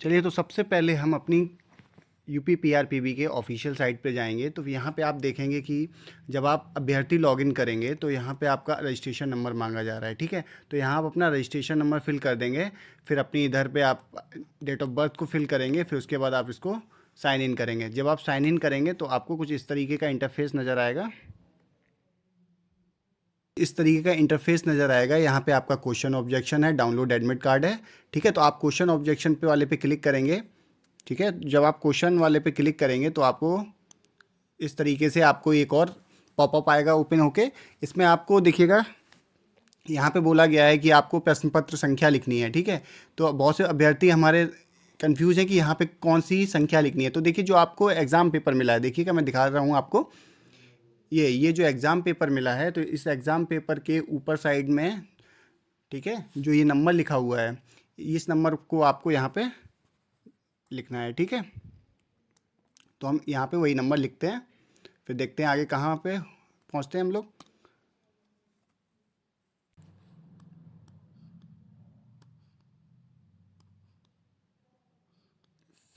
चलिए, तो सबसे पहले हम अपनी यूपी पीआरपीबी के ऑफिशियल साइट पे जाएंगे। तो यहाँ पे आप देखेंगे कि जब आप अभ्यर्थी लॉगिन करेंगे तो यहाँ पे आपका रजिस्ट्रेशन नंबर मांगा जा रहा है, ठीक है। तो यहाँ आप अपना रजिस्ट्रेशन नंबर फिल कर देंगे, फिर अपनी इधर पे आप डेट ऑफ बर्थ को फिल करेंगे, फिर उसके बाद आप इसको साइन इन करेंगे। जब आप साइन इन करेंगे तो आपको कुछ इस तरीके का इंटरफेस नज़र आएगा। इस तरीके का इंटरफेस नज़र आएगा। यहाँ पे आपका क्वेश्चन ऑब्जेक्शन है, डाउनलोड एडमिट कार्ड है, ठीक है। तो आप क्वेश्चन ऑब्जेक्शन पे वाले पे क्लिक करेंगे, ठीक है। जब आप क्वेश्चन वाले पे क्लिक करेंगे तो आपको इस तरीके से आपको एक और पॉपअप आएगा ओपन होके। इसमें आपको देखिएगा, यहाँ पे बोला गया है कि आपको प्रश्न पत्र संख्या लिखनी है, ठीक है। तो बहुत से अभ्यर्थी हमारे कंफ्यूज हैं कि यहाँ पे कौन सी संख्या लिखनी है। तो देखिए, जो आपको एग्ज़ाम पेपर मिला है, देखिएगा मैं दिखा रहा हूँ आपको, ये जो एग्ज़ाम पेपर मिला है, तो इस एग्ज़ाम पेपर के ऊपर साइड में, ठीक है, जो ये नंबर लिखा हुआ है, इस नंबर को आपको यहाँ पे लिखना है, ठीक है। तो हम यहाँ पे वही नंबर लिखते हैं, फिर देखते हैं आगे कहाँ पे पहुँचते हैं हम लोग।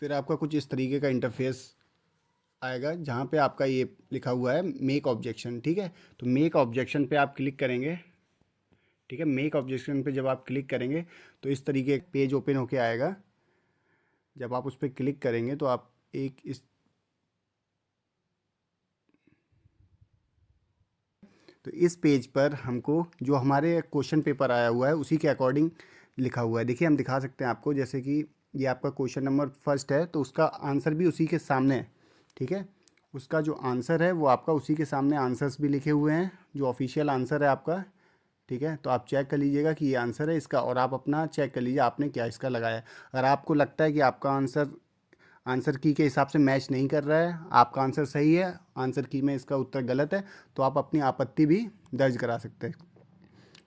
फिर आपका कुछ इस तरीके का इंटरफेस आएगा जहाँ पे आपका ये लिखा हुआ है मेक ऑब्जेक्शन, ठीक है। तो मेक ऑब्जेक्शन पे आप क्लिक करेंगे, ठीक है। मेक ऑब्जेक्शन पे जब आप क्लिक करेंगे तो इस तरीके का पेज ओपन होके आएगा। जब आप उस पर क्लिक करेंगे तो आप एक इस तो इस पेज पर हमको जो हमारे क्वेश्चन पेपर आया हुआ है उसी के अकॉर्डिंग लिखा हुआ है। देखिए, हम दिखा सकते हैं आपको, जैसे कि ये आपका क्वेश्चन नंबर फर्स्ट है तो उसका आंसर भी उसी के सामने है, ठीक है। उसका जो आंसर है वो आपका उसी के सामने आंसर्स भी लिखे हुए हैं, जो ऑफिशियल आंसर है आपका, ठीक है। तो आप चेक कर लीजिएगा कि ये आंसर है इसका, और आप अपना चेक कर लीजिए आपने क्या इसका लगाया है। अगर आपको लगता है कि आपका आंसर आंसर की के हिसाब से मैच नहीं कर रहा है, आपका आंसर सही है, आंसर की में इसका उत्तर गलत है, तो आप अपनी आपत्ति भी दर्ज करा सकते हैं।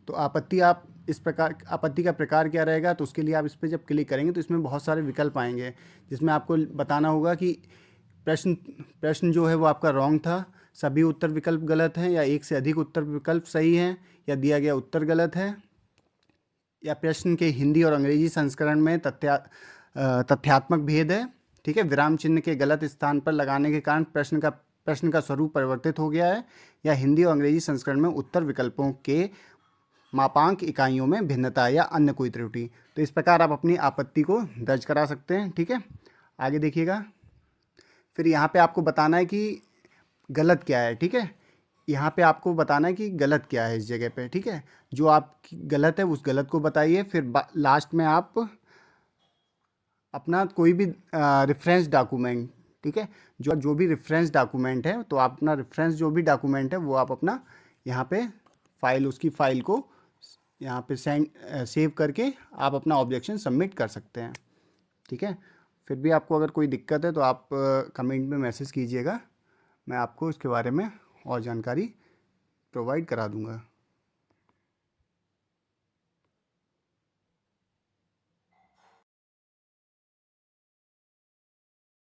तो आपत्ति आप इस प्रकार, आपत्ति का प्रकार क्या रहेगा, तो उसके लिए आप इस पर जब क्लिक करेंगे तो इसमें बहुत सारे विकल्प आएंगे, जिसमें आपको बताना होगा कि प्रश्न प्रश्न जो है वो आपका रॉन्ग था, सभी उत्तर विकल्प गलत हैं, या एक से अधिक उत्तर विकल्प सही हैं, या दिया गया उत्तर गलत है, या प्रश्न के हिंदी और अंग्रेजी संस्करण में तथ्यात्मक भेद है, ठीक है। विराम चिन्ह के गलत स्थान पर लगाने के कारण प्रश्न का स्वरूप परिवर्तित हो गया है, या हिंदी और अंग्रेजी संस्करण में उत्तर विकल्पों के मापांक इकाइयों में भिन्नता, या अन्य कोई त्रुटि। तो इस प्रकार आप अपनी आपत्ति को दर्ज करा सकते हैं, ठीक है। आगे देखिएगा, फिर यहाँ पे आपको बताना है कि गलत क्या है, ठीक है। यहाँ पे आपको बताना है कि गलत क्या है इस जगह पे, ठीक है। जो आपकी गलत है उस गलत को बताइए। फिर लास्ट में आप अपना कोई भी रेफरेंस डॉक्यूमेंट, ठीक है, जो जो भी रेफरेंस डॉक्यूमेंट है, तो आप अपना रेफरेंस जो भी डॉक्यूमेंट है वो आप अपना यहाँ पे फाइल, उसकी फाइल को यहाँ पे सेव करके आप अपना ऑब्जेक्शन सबमिट कर सकते हैं, ठीक है। फिर भी आपको अगर कोई दिक्कत है तो आप कमेंट में मैसेज कीजिएगा, मैं आपको इसके बारे में और जानकारी प्रोवाइड करा दूंगा।